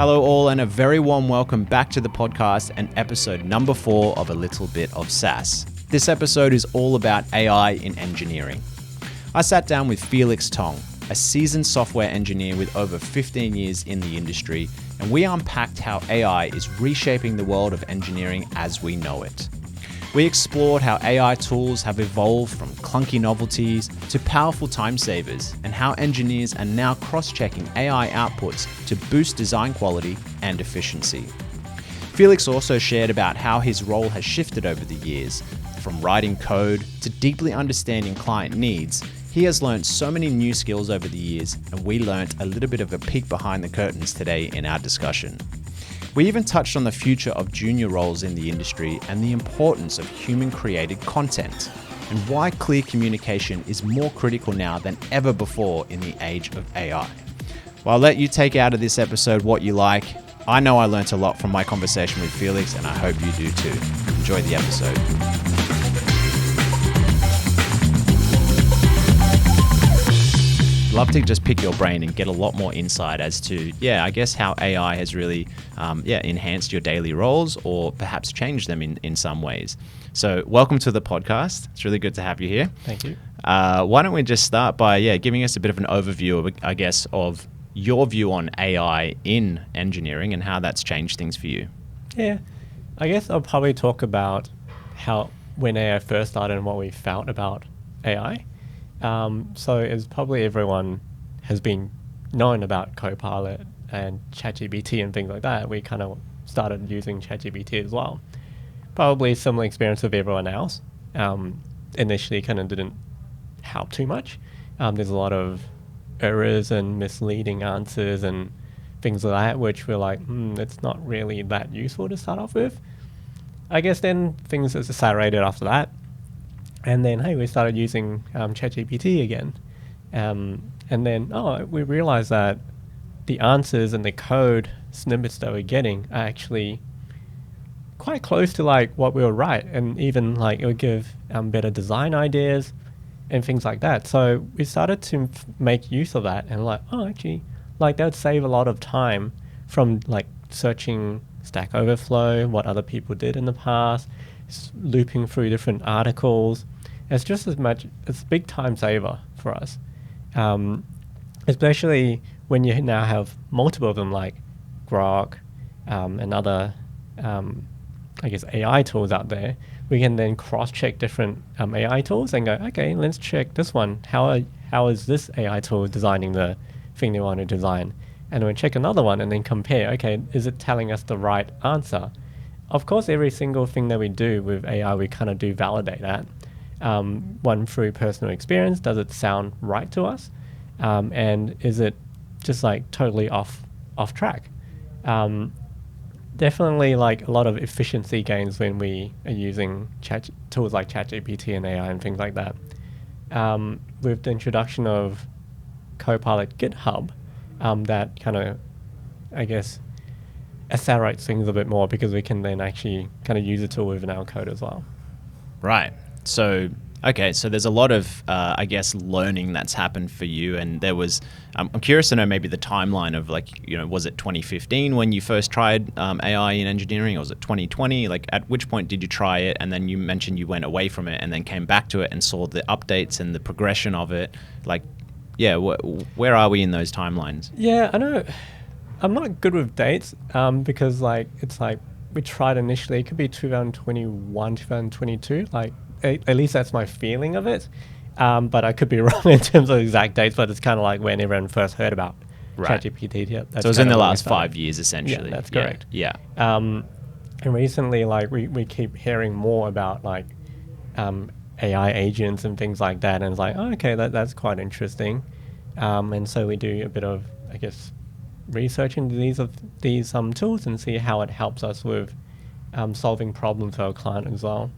Hello all, and a very warm welcome back to the podcast and episode number 4 of A Little Bit of SaaS. This episode is all about AI in engineering. I sat down with Felix Tong, a seasoned software engineer with over 15 years in the industry, and we unpacked how AI is reshaping the world of engineering as we know it. We explored how AI tools have evolved from clunky novelties to powerful time savers, and how engineers are now cross-checking AI outputs to boost design quality and efficiency. Felix also shared about how his role has shifted over the years. From writing code to deeply understanding client needs, he has learned so many new skills over the years, and we learned a little bit of a peek behind the curtains today in our discussion. We even touched on the future of junior roles in the industry and the importance of human-created content, and why clear communication is more critical now than ever before in the age of AI. Well, I'll let you take out of this episode what you like. I know I learnt a lot from my conversation with Felix, and I hope you do too. Enjoy the episode. Love to just pick your brain and get a lot more insight as to, I guess how AI has really, enhanced your daily roles or perhaps changed them in some ways. So welcome to the podcast. It's really good to have you here. Thank you. Why don't we just start by, giving us a bit of an overview of, I guess, of your view on AI in engineering and how that's changed things for you. Yeah, I guess I'll probably talk about how when AI first started and what we felt about AI. So it's probably everyone has been known about Copilot and ChatGPT and things like that. We kind of started using ChatGPT as well. Probably similar experience with everyone else. Initially kind of didn't help too much. There's a lot of errors and misleading answers and things like that, which we're like, it's not really that useful to start off with. I guess then things accelerated after that. And then, we started using ChatGPT again. And then, we realized that the answers and the code snippets that we're getting are actually quite close to like what we would write. And even like it would give better design ideas and things like that. So we started to make use of that and actually, that would save a lot of time from like searching Stack Overflow, what other people did in the past, looping through different articles. It's just it's a big time saver for us. Especially when you now have multiple of them like Grok and other, AI tools out there. We can then cross-check different AI tools and go, okay, let's check this one. How is this AI tool designing the thing they want to design? And then we check another one and then compare, okay, is it telling us the right answer? Of course, every single thing that we do with AI, we kind of do validate that. One through personal experience, does it sound right to us? And is it just like totally off track? Definitely like a lot of efficiency gains when we are using tools like ChatGPT and AI and things like that. With the introduction of Copilot GitHub, that kind of, accelerates things a bit more because we can then actually kind of use the tool within our code as well. Right. So there's a lot of, learning that's happened for you. And there was, I'm curious to know maybe the timeline of was it 2015 when you first tried AI in engineering, or was it 2020? Like, at which point did you try it? And then you mentioned you went away from it and then came back to it and saw the updates and the progression of it. Where are we in those timelines? Yeah, I know. I'm not good with dates because it's like we tried initially, it could be 2021, 2022, at least that's my feeling of it. But I could be wrong in terms of exact dates, but it's kind of like when everyone first heard about ChatGPT. Yeah, so it was in the last 5 years, essentially. Yeah, that's correct. Yeah. And recently, we keep hearing more about AI agents and things like that. And it's like, that's quite interesting. And so we do a bit of, research into these tools and see how it helps us with solving problems for our client as well.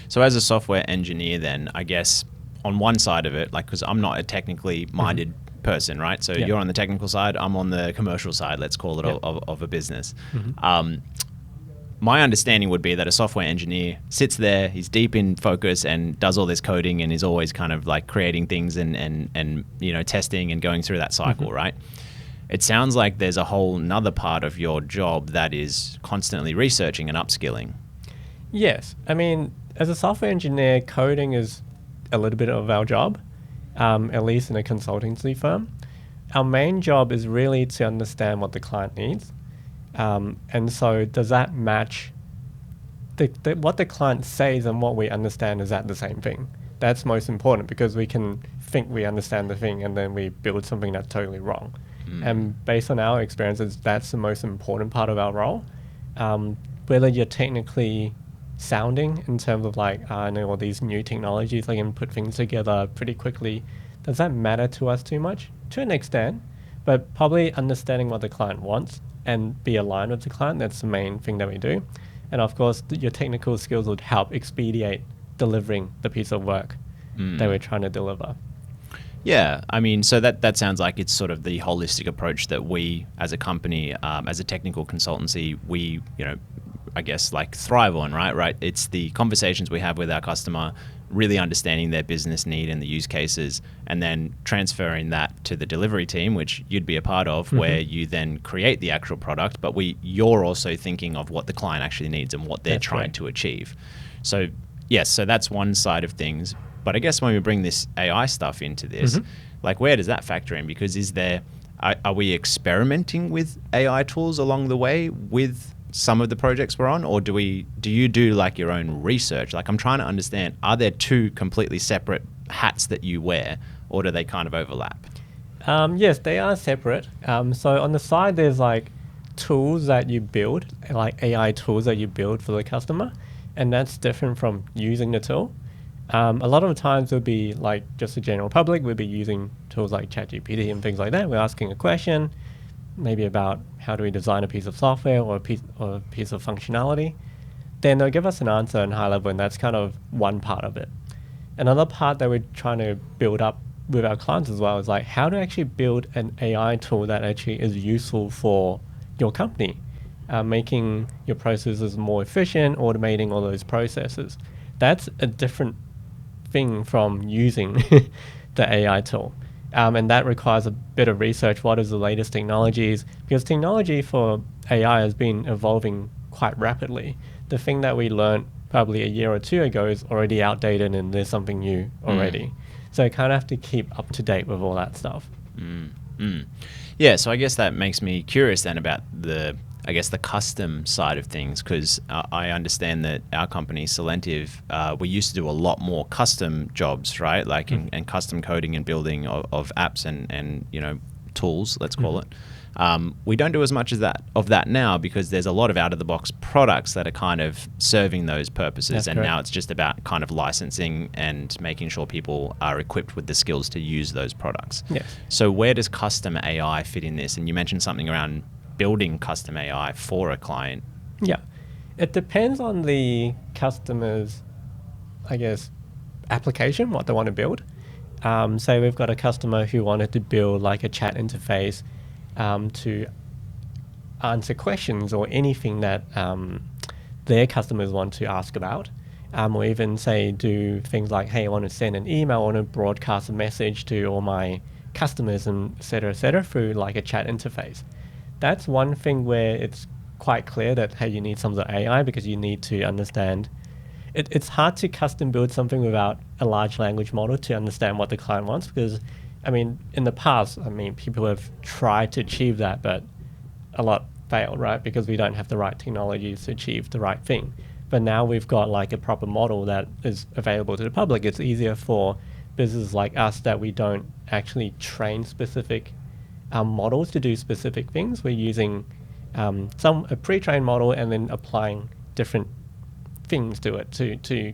So as a software engineer then, I guess on one side of it, because I'm not a technically minded person, right? So you're on the technical side, I'm on the commercial side, let's call it, of a business. My understanding would be that a software engineer sits there, he's deep in focus and does all this coding and is always kind of like creating things and testing and going through that cycle, right? it sounds like there's a whole nother part of your job that is constantly researching and upskilling. Yes. I mean, as a software engineer, coding is a little bit of our job, at least in a consultancy firm. Our main job is really to understand what the client needs. And so does that match what the client says and what we understand? Is that the same thing? That's most important, because we can think we understand the thing and then we build something that's totally wrong. And based on our experiences, that's the most important part of our role. Whether you're technically sounding in terms of like, I know all these new technologies, I can put things together pretty quickly. Does that matter to us too much? To an extent, but probably understanding what the client wants and be aligned with the client, that's the main thing that we do. And of course, your technical skills would help expedite delivering the piece of work that we're trying to deliver. Yeah, I mean, so that sounds like it's sort of the holistic approach that we, as a company, as a technical consultancy, we, I guess, like thrive on, right? It's the conversations we have with our customer, really understanding their business need and the use cases, and then transferring that to the delivery team, which you'd be a part of, where you then create the actual product, but you're also thinking of what the client actually needs and what they're trying to achieve. So yes, so that's one side of things. But I guess when we bring this AI stuff into this, like, where does that factor in? Because are we experimenting with AI tools along the way with some of the projects we're on, or do you do like your own research? Like, I'm trying to understand, are there two completely separate hats that you wear, or do they kind of overlap? Yes, they are separate. So on the side, there's like tools that you build, like AI tools that you build for the customer, and that's different from using the tool. A lot of the times it'll be like just the general public, we'll be using tools like ChatGPT and things like that. We're asking a question, maybe about how do we design a piece of software or a piece of functionality. Then they'll give us an answer in high level, and that's kind of one part of it. Another part that we're trying to build up with our clients as well is like how to actually build an AI tool that actually is useful for your company, making your processes more efficient, automating all those processes. That's a different thing from using the AI tool. And that requires a bit of research. What is the latest technologies? Because technology for AI has been evolving quite rapidly. The thing that we learned probably a year or two ago is already outdated, and there's something new already. So you kind of have to keep up to date with all that stuff. Yeah, so I guess that makes me curious then about the custom side of things, because I understand that our company, Selentive, we used to do a lot more custom jobs, right? Like and custom coding and building of apps and tools, let's call it. We don't do as much of that now, because there's a lot of out-of-the-box products that are kind of serving those purposes. That's and correct. Now it's just about kind of licensing and making sure people are equipped with the skills to use those products. Yes. So where does custom AI fit in this? And you mentioned something around building custom AI for a client. Yeah. It depends on the customer's, I guess, application, what they want to build. Say we've got a customer who wanted to build like a chat interface to answer questions or anything that their customers want to ask about. Or even say do things like, hey, I want to send an email, I want to broadcast a message to all my customers, and et cetera, through like a chat interface. That's one thing where it's quite clear that, hey, you need some sort of AI, because you need to understand. It's hard to custom build something without a large language model to understand what the client wants, because, I mean, in the past, people have tried to achieve that, but a lot failed, right? Because we don't have the right technologies to achieve the right thing. But now we've got like a proper model that is available to the public. It's easier for businesses like us that we don't actually train specific models to do specific things. We're using a pre-trained model and then applying different things to it to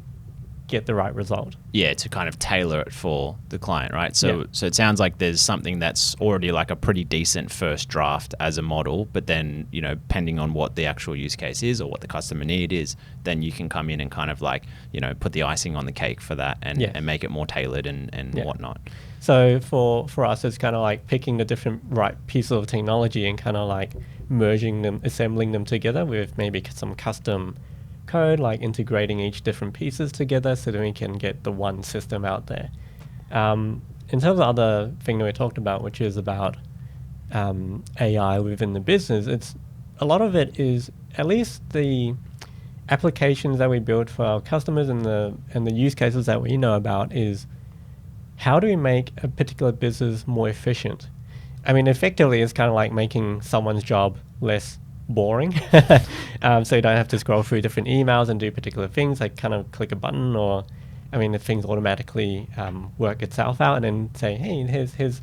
get the right result. Yeah, to kind of tailor it for the client, right? So it sounds like there's something that's already like a pretty decent first draft as a model, but then, depending on what the actual use case is or what the customer need is, then you can come in and kind of like, put the icing on the cake for that and make it more tailored and whatnot. So for us, it's kind of like picking the different right pieces of technology and kind of like merging them, assembling them together with maybe some custom code, like integrating each different pieces together so that we can get the one system out there. In terms of other thing that we talked about, which is about AI within the business, it's a lot of it is at least the applications that we build for our customers and the use cases that we know about is how do we make a particular business more efficient? I mean, effectively, it's kind of like making someone's job less boring. So you don't have to scroll through different emails and do particular things, like kind of click a button, or, I mean, if things automatically work itself out and then say, hey, here's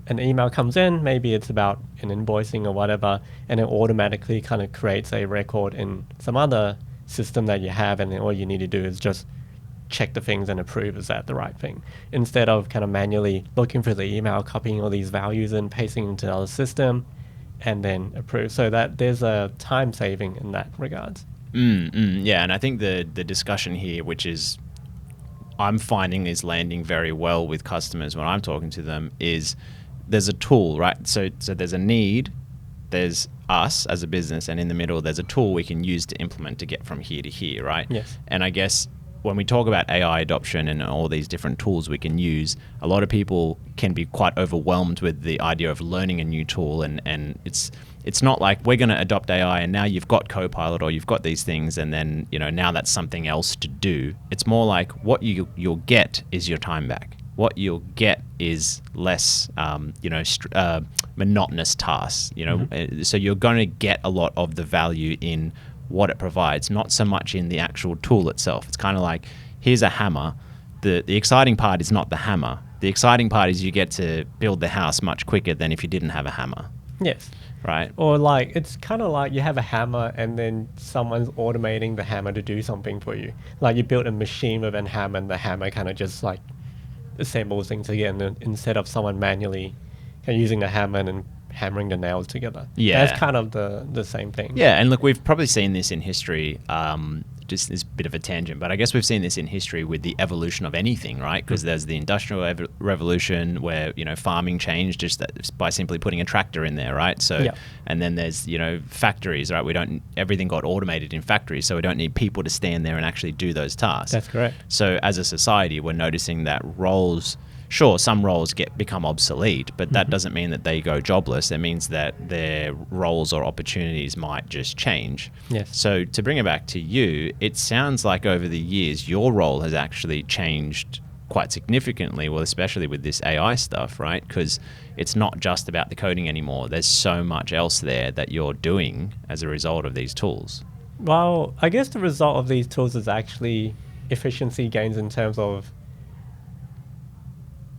an email comes in, maybe it's about an invoicing or whatever, and it automatically kind of creates a record in some other system that you have, and then all you need to do is just check the things and approve, is that the right thing, instead of kind of manually looking for the email, copying all these values and pasting into another system and then approve. So that there's a time saving in that regards. Yeah, and I think the discussion here, which is I'm finding is landing very well with customers when I'm talking to them, is there's a tool, right? So there's a need, there's us as a business, and in the middle there's a tool we can use to implement to get from here to here, right? Yes. And I guess when we talk about AI adoption and all these different tools we can use, a lot of people can be quite overwhelmed with the idea of learning a new tool, and it's not like we're going to adopt AI and now you've got Copilot or you've got these things and then now that's something else to do. It's more like what you'll get is your time back. What you'll get is less, monotonous tasks. So you're going to get a lot of the value in what it provides, not so much in the actual tool itself. It's kind of like, here's a hammer. The exciting part is not the hammer. The exciting part is you get to build the house much quicker than if you didn't have a hammer. Yes. Right. Or like, it's kind of like you have a hammer and then someone's automating the hammer to do something for you. Like you built a machine with a hammer and the hammer kind of just like assembles things again, instead of someone manually using the hammer and hammering the nails together. Yeah. That's kind of the same thing. Yeah, and look, we've probably seen this in history, just this bit of a tangent, but I guess we've seen this in history with the evolution of anything, right? Because there's the Industrial Revolution where, farming changed just by simply putting a tractor in there, right? So, yeah. And then there's, factories, right? Everything got automated in factories, so we don't need people to stand there and actually do those tasks. That's correct. So as a society, we're noticing that roles... Sure, some roles become obsolete, but that doesn't mean that they go jobless. It means that their roles or opportunities might just change. Yes. So to bring it back to you, it sounds like over the years, your role has actually changed quite significantly, well, especially with this AI stuff, right? Because it's not just about the coding anymore. There's so much else there that you're doing as a result of these tools. Well, I guess the result of these tools is actually efficiency gains in terms of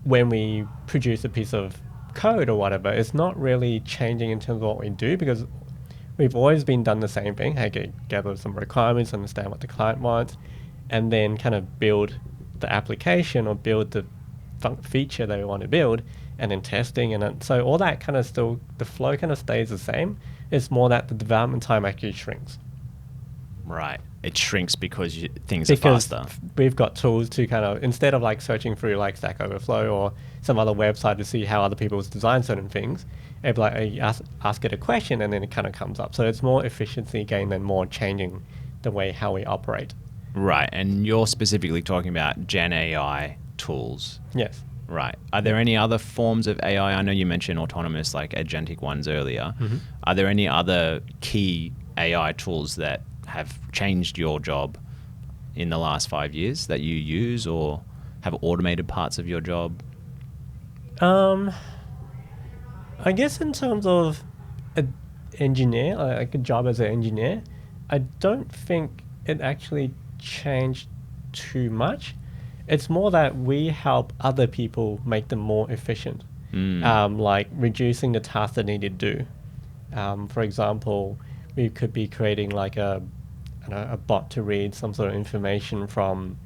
when we produce a piece of code or whatever. It's not really changing in terms of what we do, because we've always been done the same thing. Okay, gather some requirements, understand what the client wants, and then kind of build the application or build the feature that we want to build, and then testing. And so all that kind of still, the flow kind of stays the same. It's more that the development time actually shrinks. Right. It shrinks because things are faster. We've got tools to kind of, instead of like searching through like Stack Overflow or some other website to see how other people's design certain things, it'd be like you ask it a question and then it kind of comes up. So it's more efficiency gain than more changing the way how we operate. Right. And you're specifically talking about Gen AI tools. Yes. Right. Are there any other forms of AI? I know you mentioned autonomous, like agentic ones earlier. Are there any other key AI tools that have changed your job in the last 5 years that you use or have automated parts of your job? I guess in terms of an engineer, like a job as an engineer, I don't think it actually changed too much. It's more that we help other people make them more efficient, like reducing the tasks they need to do. For example, we could be creating like a bot to read some sort of information from,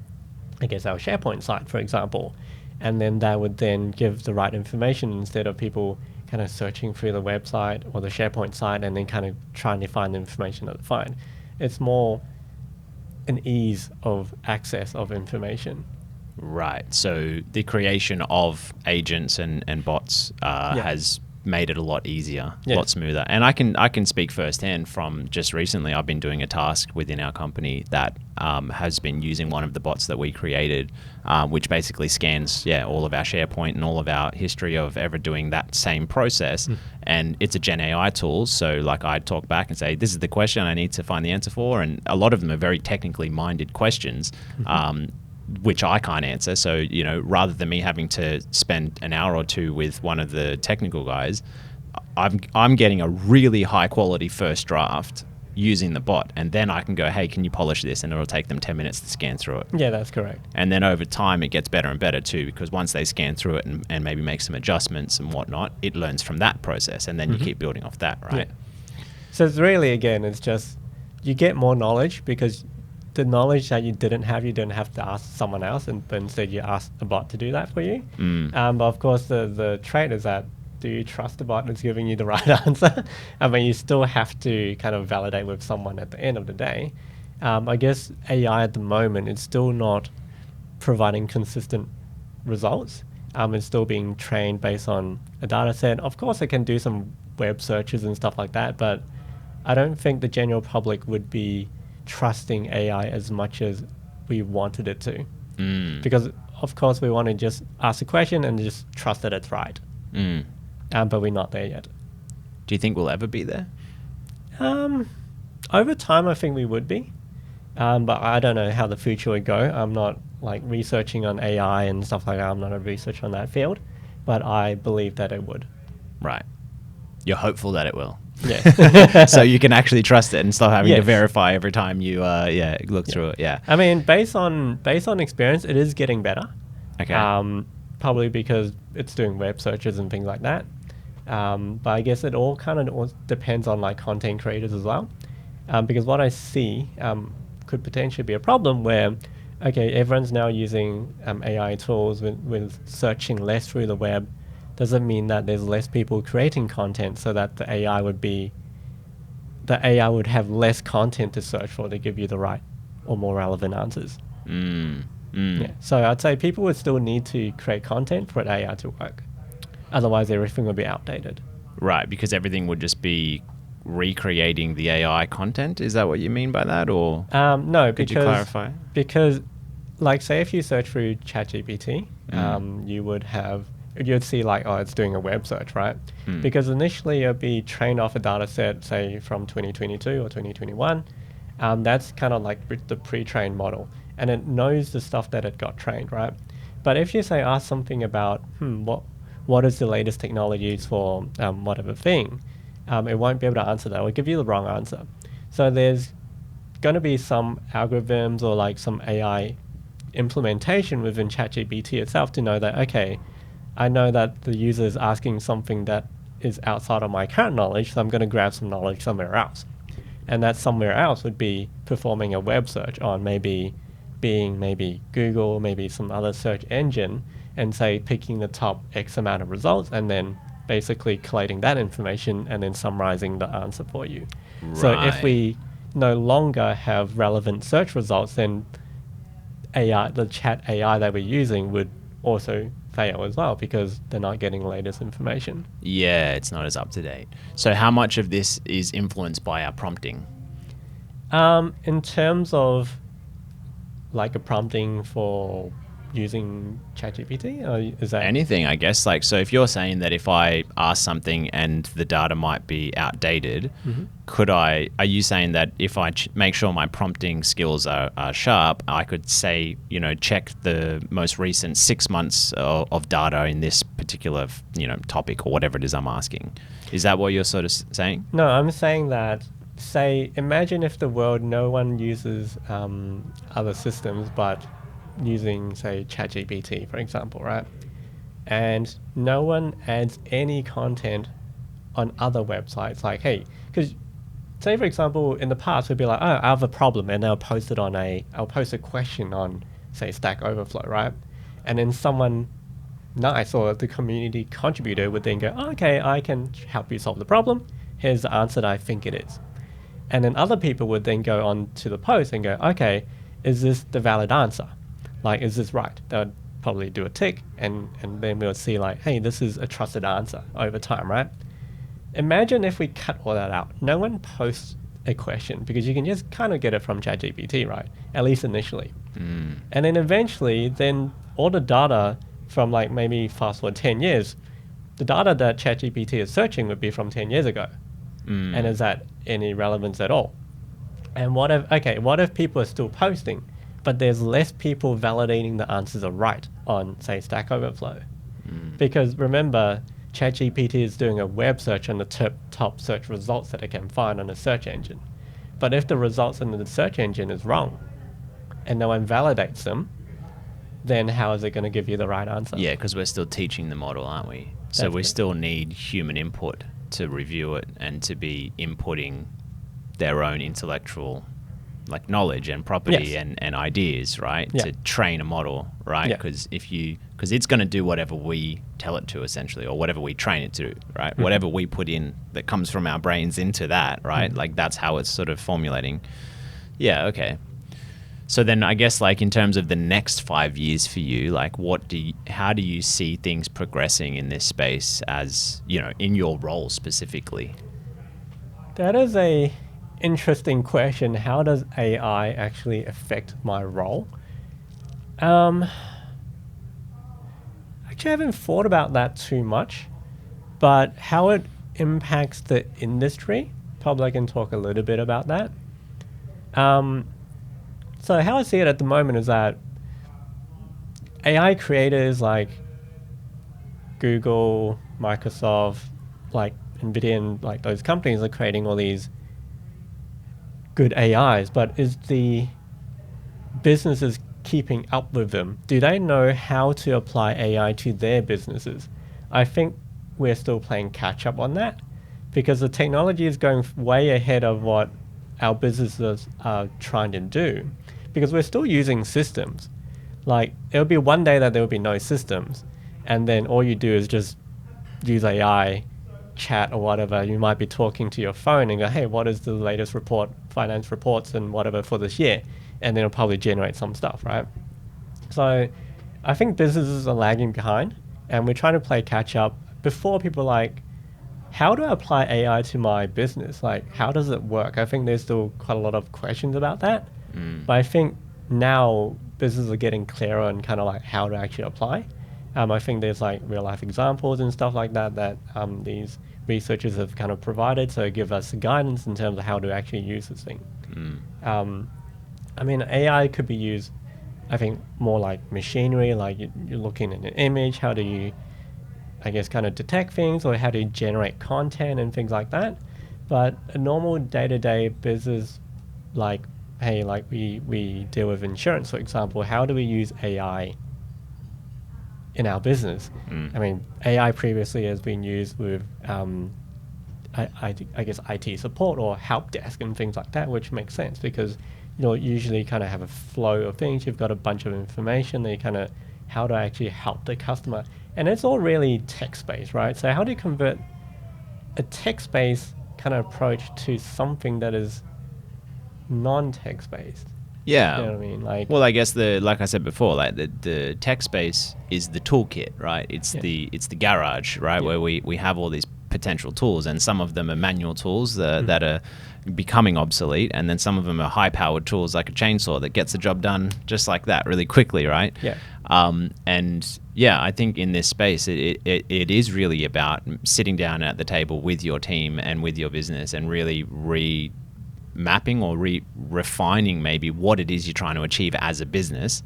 I guess, our SharePoint site, for example. And then that would then give the right information instead of people kind of searching through the website or the SharePoint site and then kind of trying to find the information that they find. It's more an ease of access of information. Right. So the creation of agents and bots has made it a lot easier, a lot smoother. And I can speak firsthand from just recently. I've been doing a task within our company that has been using one of the bots that we created, which basically scans all of our SharePoint and all of our history of ever doing that same process and it's a Gen AI tool. So like I talk back and say, this is the question I need to find the answer for. And a lot of them are very technically minded questions, which I can't answer. So, you know, rather than me having to spend an hour or two with one of the technical guys, I'm getting a really high quality first draft using the bot, and then I can go, hey, can you polish this? And it'll take them 10 minutes to scan through it. Yeah, that's correct. And then over time, it gets better and better too, because once they scan through it and maybe make some adjustments and whatnot, it learns from that process, and then you keep building off that, right? Yeah. So it's really, again, it's just you get more knowledge because the knowledge that you didn't have to ask someone else, but instead you ask a bot to do that for you. But of course, the trait is that, do you trust the bot that's giving you the right answer? I mean, you still have to kind of validate with someone at the end of the day. I guess AI at the moment is still not providing consistent results. It's still being trained based on a data set. Of course, it can do some web searches and stuff like that, but I don't think the general public would be trusting AI as much as we wanted it to. Because, of course, we want to just ask a question and just trust that it's right. But we're not there yet. Do you think we'll ever be there? Over time, I think we would be. But I don't know how the future would go. I'm not like researching on AI and stuff like that. I'm not a researcher on that field. But I believe that it would. Right. You're hopeful that it will. Yeah. So you can actually trust it and stop having to verify every time you look through it. Yeah. I mean, based on experience, it is getting better. Okay. Probably because it's doing web searches and things like that. But I guess it all kind of depends on like content creators as well. Because what I see could potentially be a problem where, okay, everyone's now using AI tools with searching less through the web. Doesn't mean that there's less people creating content, so that the AI would have less content to search for to give you the right or more relevant answers. Yeah. So I'd say people would still need to create content for AI to work. Otherwise, everything would be outdated. Right, because everything would just be recreating the AI content. Is that what you mean by that, or no? Could you clarify? Because, like, say if you search through ChatGPT, you'd see like, oh, it's doing a web search, right? Because initially it'd be trained off a data set, say from 2022 or 2021. That's kind of like the pre-trained model, and it knows the stuff that it got trained, right? But if you say ask something about what is the latest technologies for whatever thing, it won't be able to answer that. It will give you the wrong answer. So there's going to be some algorithms or like some AI implementation within ChatGPT itself to know that, okay, I know that the user is asking something that is outside of my current knowledge, so I'm going to grab some knowledge somewhere else. And that somewhere else would be performing a web search on maybe Google, maybe some other search engine, and say picking the top X amount of results and then basically collating that information and then summarizing the answer for you. Right. So if we no longer have relevant search results, then the chat AI that we're using would also fail as well because they're not getting the latest information. Yeah, it's not as up to date. So how much of this is influenced by our prompting? In terms of like a prompting for using ChatGPT, or is that anything? I guess like, so if you're saying that if I ask something and the data might be outdated, are you saying that if I make sure my prompting skills are sharp, I could say, check the most recent 6 months of data in this particular, topic or whatever it is I'm asking? Is that what you're sort of saying? No, I'm saying that, imagine if the world, no one uses other systems, but using, say, ChatGPT, for example, right? And no one adds any content on other websites. Like, hey, because say, for example, in the past, we'd be like, oh, I have a problem, and I'll post a question on, say, Stack Overflow, right? And then someone nice or the community contributor would then go, oh, okay, I can help you solve the problem. Here's the answer that I think it is. And then other people would then go on to the post and go, okay, is this the valid answer? Like, is this right? They'll probably do a tick, and then we'll see like, hey, this is a trusted answer over time, right? Imagine if we cut all that out. No one posts a question because you can just kind of get it from ChatGPT, right? At least initially. And then eventually, then all the data from like maybe fast forward 10 years, the data that ChatGPT is searching would be from 10 years ago. And is that any relevance at all? And what if people are still posting, but there's less people validating the answers are right on, say, Stack Overflow? Because remember, ChatGPT is doing a web search on the top search results that it can find on a search engine. But if the results in the search engine is wrong and no one validates them, then how is it going to give you the right answer? Yeah, because we're still teaching the model, aren't we? So we still need human input to review it and to be inputting their own intellectual knowledge and property and ideas, right? To train a model, right? Because because it's going to do whatever we tell it to, essentially, or whatever we train it to, right? Whatever we put in that comes from our brains into that, right? That's how it's sort of formulating. Yeah, okay. So then I guess in terms of the next 5 years for you, how do you see things progressing in this space as, in your role specifically? That is a interesting question. How does AI actually affect my role? Actually, I haven't thought about that too much, but how it impacts the industry, probably I can talk a little bit about that. So how I see it at the moment is that AI creators like Google, Microsoft, NVIDIA, and those companies are creating all these good AIs, but is the businesses keeping up with them? Do they know how to apply AI to their businesses? I think we're still playing catch up on that because the technology is going way ahead of what our businesses are trying to do, because we're still using systems. There'll be one day that there will be no systems, and then all you do is just use AI, chat or whatever. You might be talking to your phone and go, hey, what is the latest finance reports and whatever for this year? And then it'll probably generate some stuff, right? So I think businesses are lagging behind, and we're trying to play catch up before people how do I apply AI to my business? How does it work? I think there's still quite a lot of questions about that. But I think now businesses are getting clearer on how to actually apply. I think there's real life examples and stuff like that these researchers have kind of provided, so give us guidance in terms of how to actually use this thing. AI could be used, I think, more like machinery, you're looking at an image, how do you, kind of detect things, or how do you generate content and things like that. But a normal day-to-day business, we deal with insurance, for example, how do we use AI in our business? AI previously has been used with, IT support or help desk and things like that, which makes sense because usually kind of have a flow of things. You've got a bunch of information that you kind of, how to actually help the customer. And it's all really text-based, right? So how do you convert a text-based kind of approach to something that is non-text-based? Yeah. You know what I mean? Well, I guess like I said before, the tech space is the toolkit, right? It's the garage, right? Where we have all these potential tools, and some of them are manual tools that are becoming obsolete, and then some of them are high-powered tools like a chainsaw that gets the job done just like that really quickly, right? Yeah. I think in this space, it is really about sitting down at the table with your team and with your business and really mapping or refining maybe what it is you're trying to achieve as a business,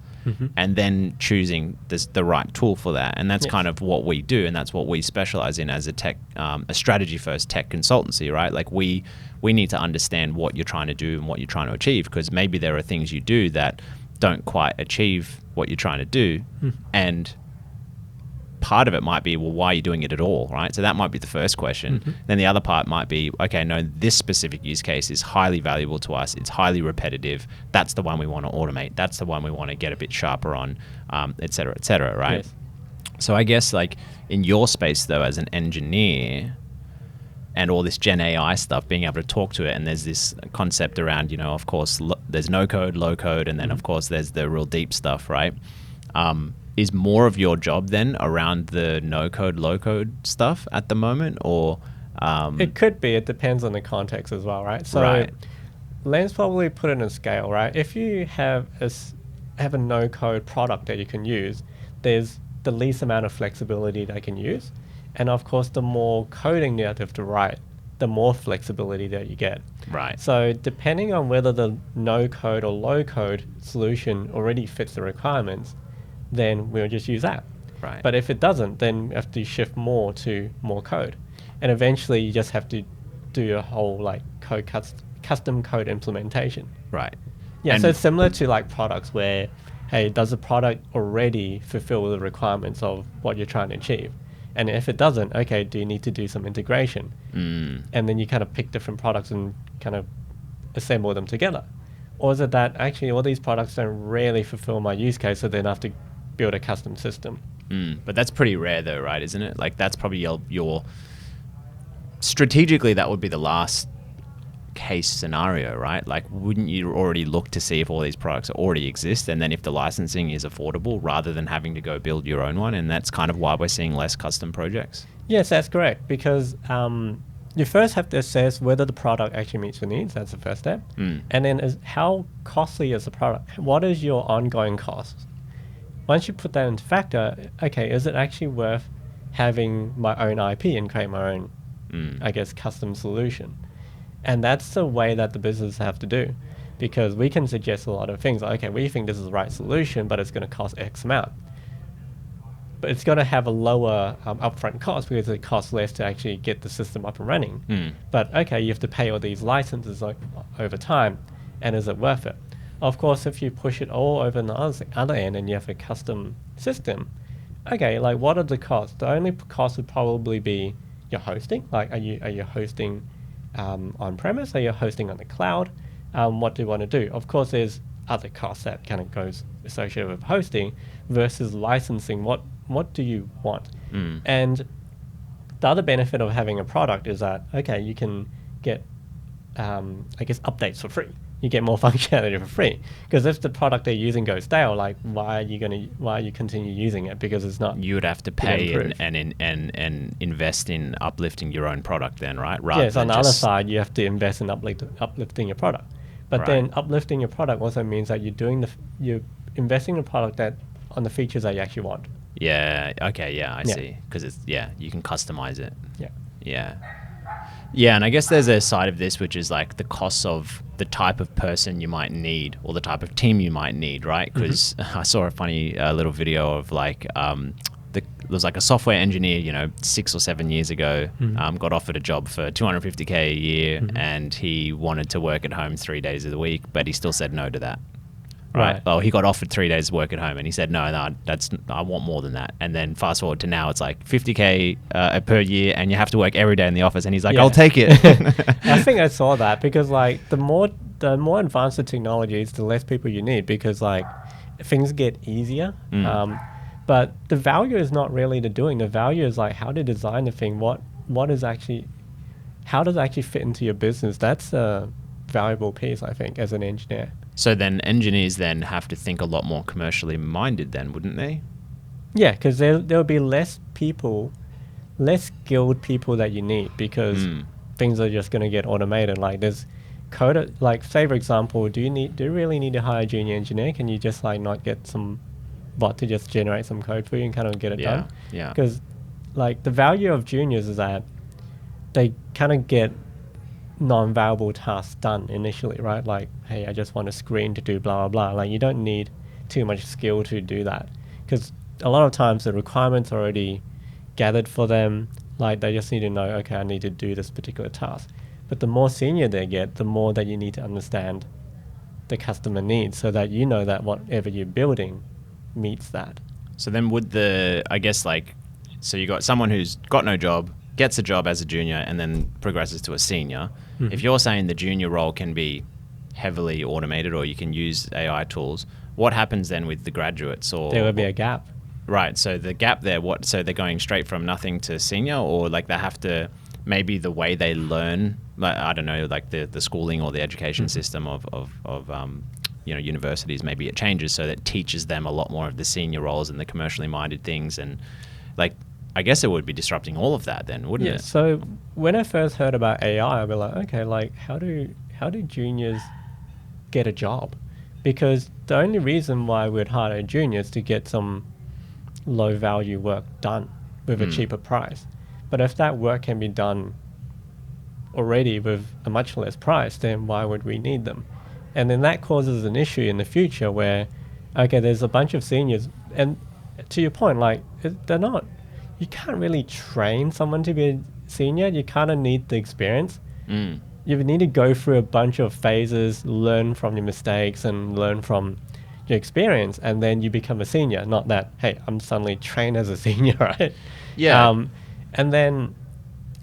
and then choosing the right tool for that. And that's kind of what we do, and that's what we specialize in as a tech, a strategy first tech consultancy, right? We need to understand what you're trying to do and what you're trying to achieve, because maybe there are things you do that don't quite achieve what you're trying to do, and part of it might be, well, why are you doing it at all, right? So that might be the first question. Then the other part might be, okay, no, this specific use case is highly valuable to us. It's highly repetitive. That's the one we want to automate. That's the one we want to get a bit sharper on, et cetera, right? Yes. So I guess in your space though, as an engineer, and all this Gen AI stuff, being able to talk to it, and there's this concept around, of course, there's no code, low code, and then of course there's the real deep stuff, right? Is more of your job then around the no code, low code stuff at the moment, or? It could be. It depends on the context as well, right? So right. let's probably put it in a scale, right? If you have a no code product that you can use, there's the least amount of flexibility they can use. And of course, the more coding you have to write, the more flexibility that you get. Right. So depending on whether the no code or low code solution already fits the requirements, then we'll just use that. Right. But if it doesn't, then we have to shift more to more code. And eventually you just have to do a whole like custom code implementation. Right. Yeah, And so it's similar to like products where, hey, does the product already fulfill the requirements of what you're trying to achieve? And if it doesn't, okay, do you need to do some integration? And then you kind of pick different products and kind of assemble them together. Or is it that actually all these products don't really fulfill my use case, so then I have to build a custom system? But that's pretty rare though, right? Isn't it? Like that's probably your strategically, that would be the last case scenario, right? Like, wouldn't you already look to see if all these products already exist, and then if the licensing is affordable, rather than having to go build your own one? And that's kind of why we're seeing less custom projects. Yes, that's correct, because you first have to assess whether the product actually meets your needs. That's the first step. And then how costly is the product? What is your ongoing cost? Once you put that into factor, okay, is it actually worth having my own IP and create my own, I guess, custom solution? And that's the way that the business have to do, because we can suggest a lot of things. Like, okay, we think this is the right solution, but it's going to cost X amount. But it's going to have a lower upfront cost because it costs less to actually get the system up and running. But okay, you have to pay all these licenses over time, and is it worth it? Of course, if you push it all over on the other end and you have a custom system, okay, like what are the costs? The only cost would probably be your hosting. Like, are you hosting on-premise? Are you hosting on the cloud? What do you want to do? Of course, there's other costs that kind of goes associated with hosting versus licensing. What do you want? And the other benefit of having a product is that, okay, you can get, I guess, updates for free. You get more functionality for free, because if the product they're using goes stale, like why are you continue using it? Because it's not. You would have to pay and invest in uplifting your own product then, right? Yes, on the other side, you have to invest in uplifting your product. But then uplifting your product also means that you're investing in a product that on the features that you actually want. Yeah. Okay. Yeah, I see. Because you can customize it. Yeah. Yeah, and I guess there's a side of this which is like the cost of the type of person you might need or the type of team you might need, right? Because I saw a funny little video of like there was like a software engineer, 6 or 7 years ago, got offered a job for $250K a year, and he wanted to work at home 3 days of the week, but he still said no to that. Right. Well, he got offered 3 days work at home, and he said, no, I want more than that. And then fast forward to now, it's like $50K per year, and you have to work every day in the office. And he's like, I'll take it. I think I saw that because like the more advanced the technology is, the less people you need, because like things get easier. But the value is not really the doing. The value is like how to design the thing. How does it actually fit into your business? That's a valuable piece, I think, as an engineer. So then engineers then have to think a lot more commercially minded then, wouldn't they? Yeah, because there'll be less skilled people that you need, because things are just going to get automated. Like there's code, like say for example, do you really need to hire a junior engineer? Can you just like not get some bot to just generate some code for you and kind of get it done? Yeah. Because like the value of juniors is that they kind of get non-valuable tasks done initially, right? Like, hey, I just want a screen to do blah, blah, blah. Like you don't need too much skill to do that, because a lot of times the requirements are already gathered for them. Like they just need to know, okay, I need to do this particular task. But the more senior they get, the more that you need to understand the customer needs, so that you know that whatever you're building meets that. So then so you got someone who's got no job, gets a job as a junior, and then progresses to a senior. If you're saying the junior role can be heavily automated or you can use AI tools, what happens then with the graduates? Or there would be a gap. Right. So the gap there, so they're going straight from nothing to senior, or like they have to, maybe the way they learn, like, I don't know, like the schooling or the education system of universities, maybe it changes so that it teaches them a lot more of the senior roles and the commercially minded things. And like, I guess it would be disrupting all of that then, wouldn't it? So when I first heard about AI, I'd be like, okay, like how do juniors get a job? Because the only reason why we'd hire juniors to get some low value work done with a cheaper price. But if that work can be done already with a much less price, then why would we need them? And then that causes an issue in the future where, okay, there's a bunch of seniors, and to your point, like, they're not, you can't really train someone to be a senior. You kind of need the experience. You need to go through a bunch of phases, learn from your mistakes and learn from your experience, and then you become a senior. Not that, hey, I'm suddenly trained as a senior, right? Yeah. And then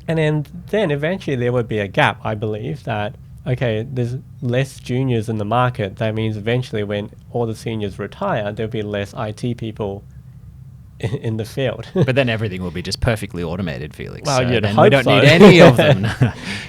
eventually there would be a gap, I believe, that, okay, there's less juniors in the market. That means eventually when all the seniors retire, there'll be less IT people in the field. But then everything will be just perfectly automated, Felix. Well, so you'd then hope we don't so. need any of them.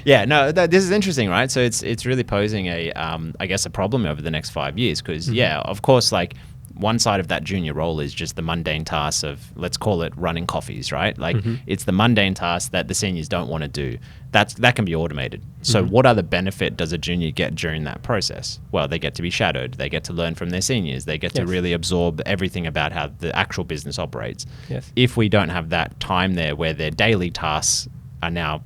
Yeah, no, this is interesting, right? So it's really posing I guess a problem over the next 5 years because, yeah, of course, like one side of that junior role is just the mundane tasks of, let's call it running coffees, right? Like it's the mundane tasks that the seniors don't want to do. That can be automated. So what other benefit does a junior get during that process? Well, they get to be shadowed. They get to learn from their seniors. They get to really absorb everything about how the actual business operates. Yes. If we don't have that time there where their daily tasks are now,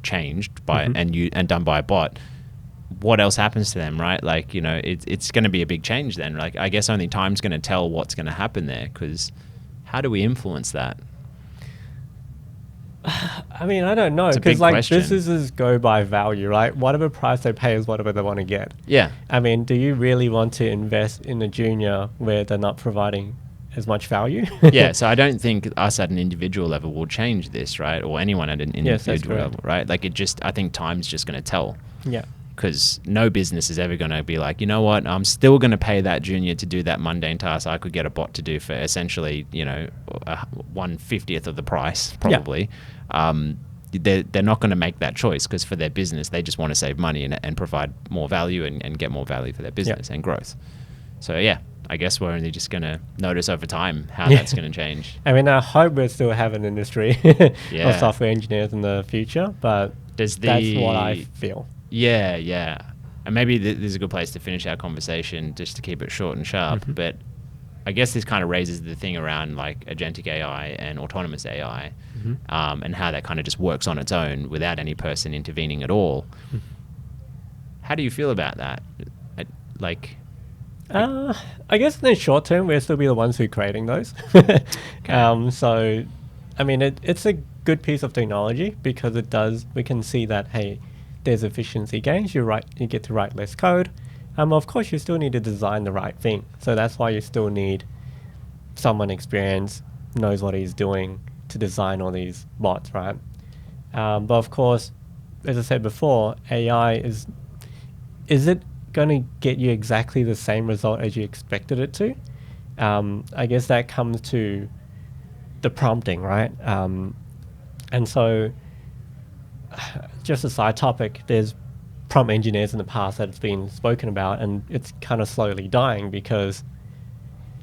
changed by and done by a bot, what else happens to them, right? Like, it's going to be a big change then. Like, I guess only time's going to tell what's going to happen there, because how do we influence that? I mean, I don't know, because like businesses go by value, right? Whatever price they pay is whatever they want to get. Yeah. I mean, do you really want to invest in a junior where they're not providing as much value? Yeah, so I don't think us at an individual level will change this, right? Or anyone at an individual level, right? Like I think time's just going to tell. Yeah. Because no business is ever going to be like, you know what, I'm still going to pay that junior to do that mundane task I could get a bot to do for essentially, 1/50th of the price, probably. Yeah. They're not going to make that choice, because for their business, they just want to save money and provide more value and get more value for their business and growth. So, yeah, I guess we're only just going to notice over time how that's going to change. I mean, I hope we still have an industry of software engineers in the future, but that's what I feel. Yeah. And maybe this is a good place to finish our conversation, just to keep it short and sharp. But I guess this kind of raises the thing around like agentic AI and autonomous AI, and how that kind of just works on its own without any person intervening at all. How do you feel about that? I guess in the short term, we'll still be the ones who are creating those. So, I mean, it's a good piece of technology, because we can see that, hey, there's efficiency gains. You get to write less code. Of course, you still need to design the right thing. So that's why you still need someone experienced, knows what he's doing to design all these bots, right? But of course, as I said before, AI is it going to get you exactly the same result as you expected it to? I guess that comes to the prompting, right? And so, just a side topic, there's prompt engineers in the past that it's been spoken about, and it's kind of slowly dying, because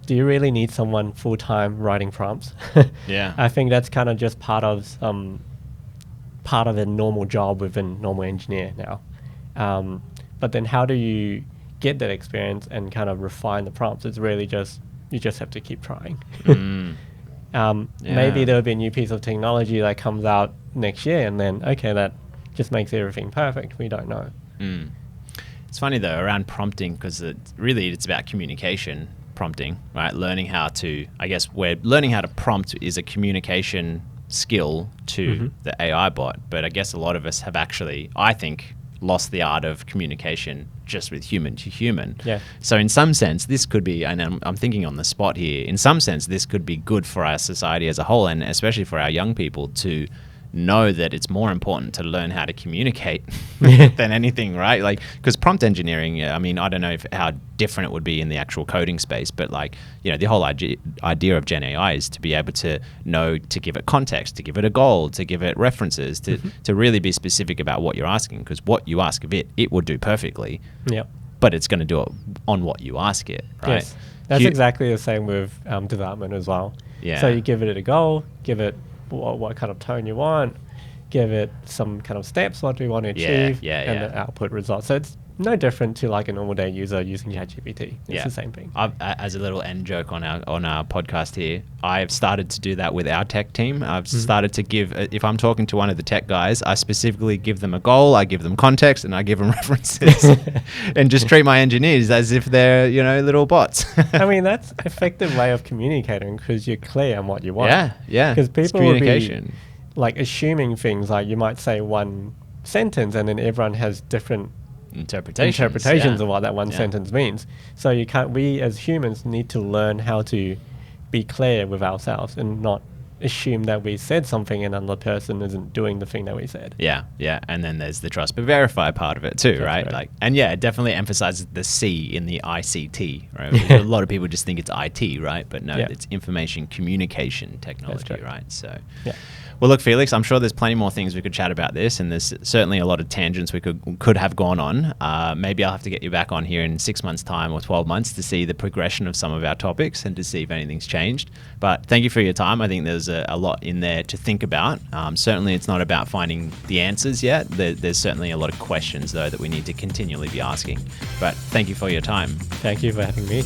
do you really need someone full-time writing prompts? Yeah. I think that's kind of just part of a normal job within normal engineer now. But then how do you get that experience and kind of refine the prompts? It's really you just have to keep trying. Maybe there'll be a new piece of technology that comes out next year, and then, okay, that just makes everything perfect. We don't know. It's funny though, around prompting, because it's about communication prompting, right? Learning how to prompt is a communication skill to the AI bot. But I guess a lot of us have actually, I think, lost the art of communication just with human to human. Yeah. So in some sense, this could be, and I'm thinking on the spot here, in some sense, this could be good for our society as a whole, and especially for our young people, to know that it's more important to learn how to communicate than anything, right? Like, because prompt engineering, I mean, I don't know how different it would be in the actual coding space, but like, the whole idea of Gen AI is to be able to know, to give it context, to give it a goal, to give it references, to really be specific about what you're asking, because what you ask of it, it will do perfectly. Yep. But it's going to do it on what you ask it, right? Yes. That's exactly the same with development as well. Yeah. So you give it a goal, give it what kind of tone you want, give it some kind of steps, what do you want to achieve, and the output results. So it's no different to like a normal day user using ChatGPT. It's Yeah. the same thing. As a little end joke on our podcast here, I've started to do that with our tech team. I've started to give, if I'm talking to one of the tech guys, I specifically give them a goal, I give them context, and I give them references, and just treat my engineers as if they're little bots. I mean, that's an effective way of communicating because you're clear on what you want. Yeah. Because It's people will be communication. like assuming things, like you might say one sentence and then everyone has different interpretations of what that one sentence means. So we as humans need to learn how to be clear with ourselves and not assume that we said something and another person isn't doing the thing that we said. Yeah. And then there's the trust but verify part of it too, That's right? correct. It definitely emphasizes the C in the ICT, right? A lot of people just think it's IT, right? But no, it's information communication technology, correct. right? So, Yeah. well, look, Felix, I'm sure there's plenty more things we could chat about this, and there's certainly a lot of tangents we could have gone on. Maybe I'll have to get you back on here in 6 months' time or 12 months to see the progression of some of our topics and to see if anything's changed. But thank you for your time. I think there's a lot in there to think about. Certainly, it's not about finding the answers yet. There's certainly a lot of questions, though, that we need to continually be asking. But thank you for your time. Thank you for having me.